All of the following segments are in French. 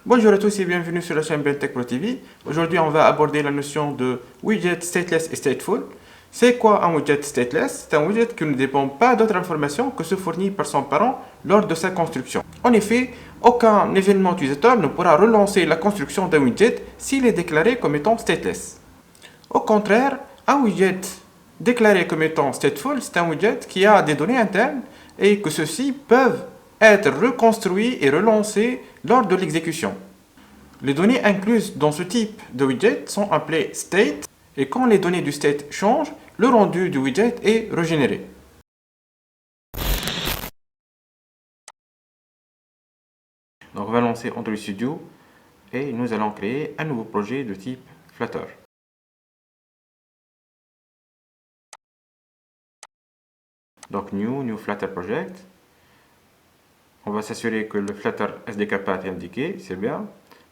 Bonjour à tous et bienvenue sur la chaîne BenTech Pro TV. Aujourd'hui, on va aborder la notion de widget stateless et stateful. C'est quoi un widget stateless? C'est un widget qui ne dépend pas d'autres informations que ceux fournis par son parent lors de sa construction. En effet, aucun événement utilisateur ne pourra relancer la construction d'un widget s'il est déclaré comme étant stateless. Au contraire, un widget déclaré comme étant stateful, c'est un widget qui a des données internes et que ceux-ci peuvent être reconstruits et relancés lors de l'exécution. Les données incluses dans ce type de widget sont appelées state et quand les données du state changent, le rendu du widget est régénéré. Donc on va lancer Android Studio et nous allons créer un nouveau projet de type Flutter. Donc New Flutter Project. On va s'assurer que le Flutter SDK Path est indiqué, c'est bien.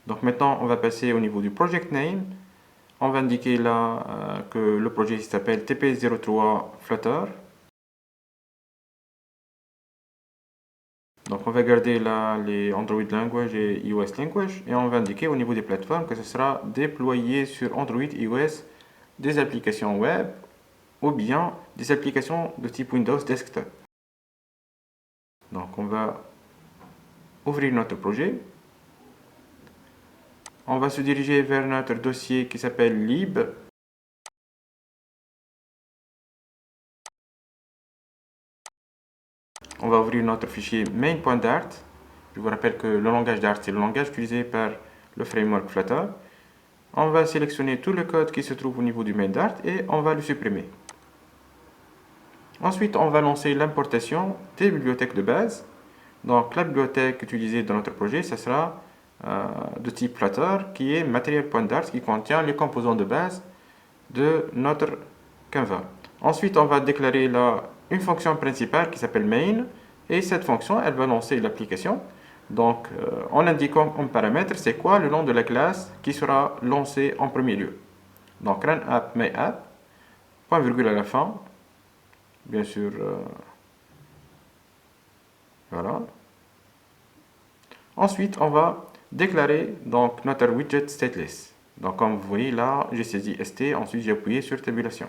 Donc maintenant, on va passer au niveau du project name. On va indiquer là que le projet s'appelle TP03 Flutter. Donc on va garder là les Android Language et iOS Language. Et on va indiquer au niveau des plateformes que ce sera déployé sur Android et iOS des applications web ou bien des applications de type Windows Desktop. Donc on va ouvrir notre projet. On va se diriger vers notre dossier qui s'appelle lib. On va ouvrir notre fichier main.dart. Je vous rappelle que le langage Dart, c'est le langage utilisé par le framework Flutter. On va sélectionner tout le code qui se trouve au niveau du main Dart et on va le supprimer. Ensuite, on va lancer l'importation des bibliothèques de base. Donc, la bibliothèque utilisée dans notre projet, ce sera de type Flutter, qui est material.dart, qui contient les composants de base de notre Canva. Ensuite, on va déclarer là une fonction principale qui s'appelle main, et cette fonction, elle va lancer l'application. Donc, en indiquant comme paramètre, c'est quoi le nom de la classe qui sera lancée en premier lieu. Donc, run app, my app, point virgule à la fin, bien sûr, voilà. Ensuite, on va déclarer donc notre widget stateless. Donc, comme vous voyez là, j'ai saisi ST, ensuite j'ai appuyé sur tabulation.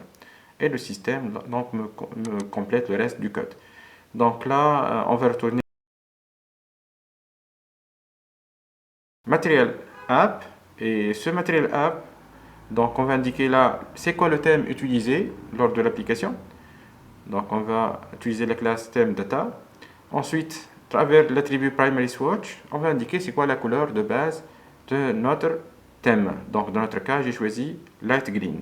Et le système donc, me complète le reste du code. Donc là, on va retourner Material App. Et ce Material App, donc on va indiquer là, c'est quoi le thème utilisé lors de l'application. Donc on va utiliser la classe thème data. Ensuite, à travers l'attribut primary swatch, on va indiquer c'est quoi la couleur de base de notre thème. Donc dans notre cas, j'ai choisi light green.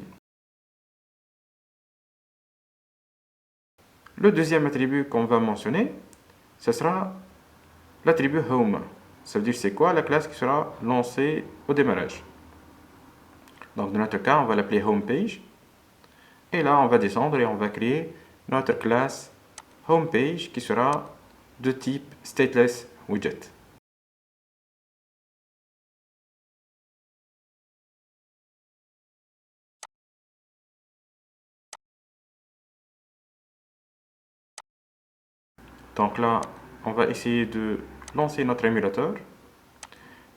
Le deuxième attribut qu'on va mentionner, ce sera l'attribut home. Ça veut dire c'est quoi la classe qui sera lancée au démarrage. Donc dans notre cas, on va l'appeler homepage. Et là, on va descendre et on va créer notre classe homepage qui sera de type stateless widget. Donc là, on va essayer de lancer notre émulateur.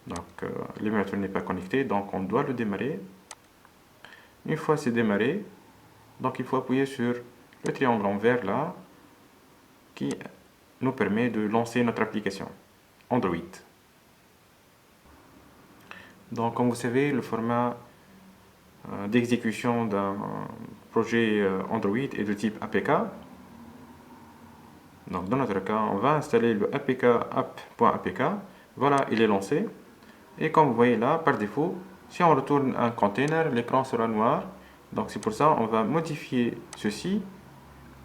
Donc l'émulateur n'est pas connecté, donc on doit le démarrer. Une fois c'est démarré, donc il faut appuyer sur le triangle en vert là, qui nous permet de lancer notre application Android. Donc comme vous savez, le format d'exécution d'un projet Android est de type APK. Donc dans notre cas, on va installer le apk app.apk. Voilà, il est lancé. Et comme vous voyez là, par défaut, si on retourne un container, l'écran sera noir. Donc c'est pour ça on va modifier ceci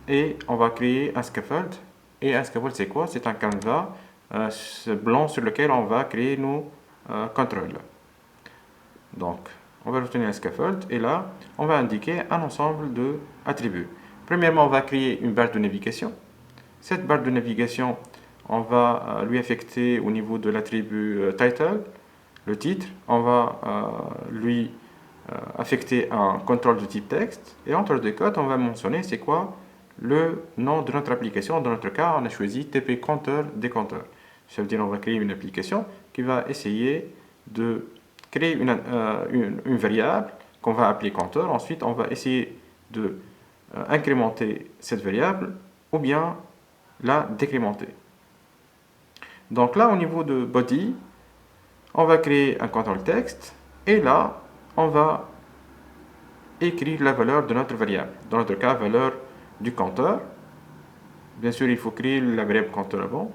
et on va créer un scaffold. Et un scaffold c'est quoi? C'est un canevas blanc sur lequel on va créer nos contrôles. Donc on va retenir un scaffold et là on va indiquer un ensemble d'attributs. Premièrement, on va créer une barre de navigation. Cette barre de navigation, on va lui affecter au niveau de l'attribut title, le titre. On va lui affecter un contrôle de type texte. Et entre deux codes, on va mentionner c'est quoi le nom de notre application. Dans notre cas, on a choisi TP compteur décompteur. Ça veut dire qu'on va créer une application qui va essayer de créer une variable qu'on va appeler compteur. Ensuite, on va essayer de incrémenter cette variable ou bien la décrémenter. Donc là, au niveau de body, on va créer un contrôle texte et là, on va écrire la valeur de notre variable. Dans notre cas, valeur du compteur. Bien sûr, il faut créer la variable compteur avant.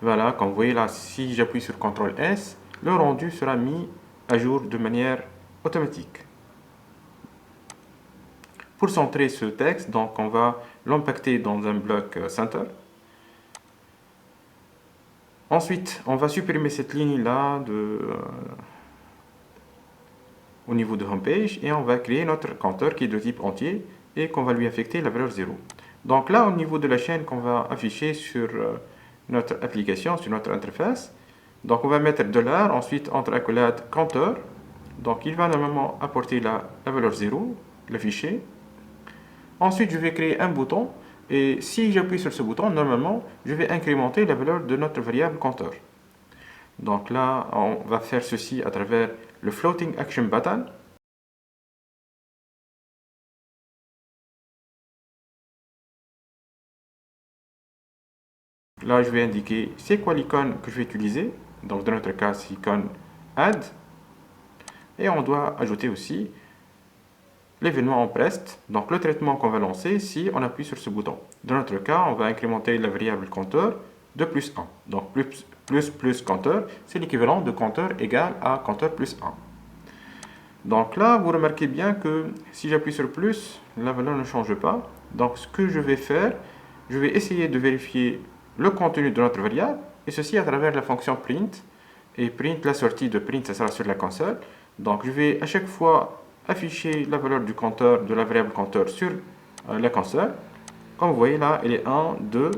Voilà, comme vous voyez là, si j'appuie sur CTRL S, le rendu sera mis à jour de manière automatique. Pour centrer ce texte, donc on va l'impacter dans un bloc center. Ensuite, on va supprimer cette ligne-là au niveau de homepage et on va créer notre compteur qui est de type entier et qu'on va lui affecter la valeur 0. Donc là, au niveau de la chaîne qu'on va afficher sur notre application, sur notre interface, donc on va mettre $, ensuite entre accolades compteur. Donc il va normalement apporter la valeur 0, l'afficher. Ensuite, je vais créer un bouton et si j'appuie sur ce bouton, normalement, je vais incrémenter la valeur de notre variable compteur. Donc là, on va faire ceci à travers le Floating Action Button. Là, je vais indiquer c'est quoi l'icône que je vais utiliser. Donc dans notre cas, c'est l'icône Add. Et on doit ajouter aussi l'événement onPressed, donc le traitement qu'on va lancer si on appuie sur ce bouton. Dans notre cas, on va incrémenter la variable compteur de plus 1. Donc plus compteur, c'est l'équivalent de compteur égal à compteur plus 1. Donc là, vous remarquez bien que si j'appuie sur plus, la valeur ne change pas. Donc ce que je vais faire, je vais essayer de vérifier le contenu de notre variable, et ceci à travers la fonction print. Et print, la sortie de print, ça sera sur la console. Donc je vais à chaque fois afficher la valeur du compteur, de la variable compteur sur la console. Comme vous voyez là, elle est 1, 2.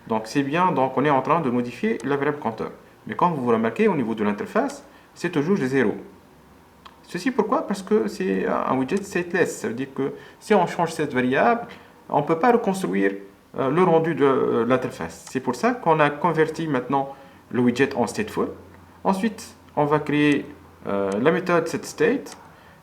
Donc c'est bien, donc on est en train de modifier la variable compteur. Mais comme vous remarquez au niveau de l'interface, c'est toujours 0. Ceci pourquoi? Parce que c'est un widget stateless. Ça veut dire que si on change cette variable, on ne peut pas reconstruire le rendu de l'interface. C'est pour ça qu'on a converti maintenant le widget en stateful. Ensuite, on va créer la méthode setState.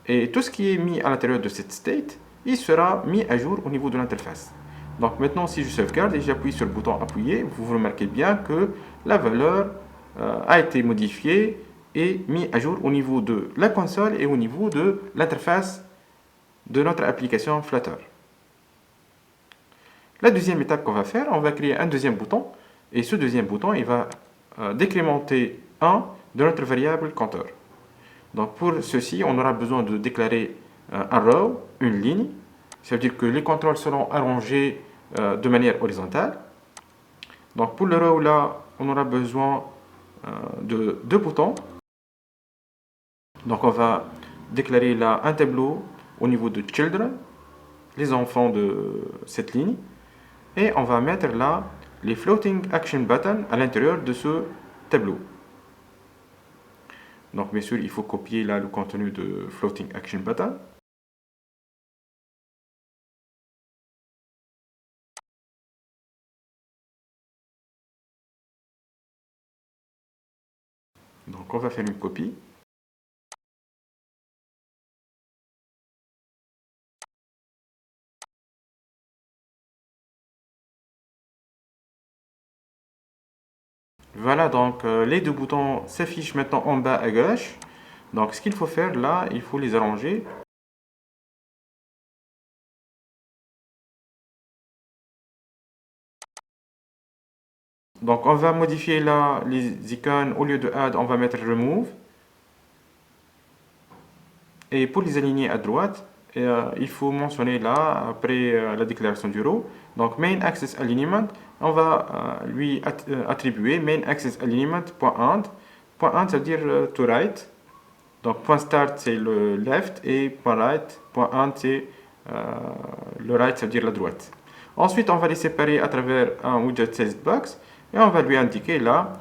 Et tout ce qui est mis à l'intérieur de cette state, il sera mis à jour au niveau de l'interface. Donc maintenant, si je sauvegarde et j'appuie sur le bouton appuyer, vous remarquez bien que la valeur a été modifiée et mise à jour au niveau de la console et au niveau de l'interface de notre application Flutter. La deuxième étape qu'on va faire, on va créer un deuxième bouton. Et ce deuxième bouton, il va décrémenter 1 de notre variable compteur. Donc pour ceci, on aura besoin de déclarer un row, une ligne. Ça veut dire que les contrôles seront arrangés de manière horizontale. Donc pour le row là, on aura besoin de deux boutons. Donc on va déclarer là un tableau au niveau de children, les enfants de cette ligne. Et on va mettre là les floating action buttons à l'intérieur de ce tableau. Donc bien sûr, il faut copier là le contenu de floating action button. Donc on va faire une copie. Voilà, donc les deux boutons s'affichent maintenant en bas à gauche. Donc ce qu'il faut faire là, il faut les arranger. Donc on va modifier là les icônes, au lieu de add, on va mettre remove. Et pour les aligner à droite, il faut mentionner là, après la déclaration du row, donc main axis alignment, on va lui attribuer main axis alignment.end. .end ça veut dire to right. Donc point start c'est le left et point right, point end c'est le right, ça veut dire la droite. Ensuite on va les séparer à travers un widget sized box et on va lui indiquer là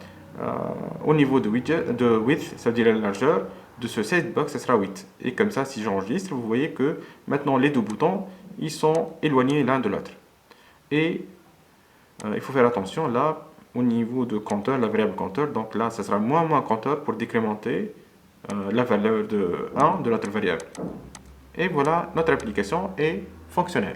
au niveau de widget de width, ça veut dire la largeur de ce sized box, ça sera 8. Et comme ça, si j'enregistre, vous voyez que maintenant les deux boutons ils sont éloignés l'un de l'autre. Et il faut faire attention là, au niveau de compteur, la variable compteur. Donc là, ce sera moins compteur pour décrémenter la valeur de 1 de notre variable. Et voilà, notre application est fonctionnelle.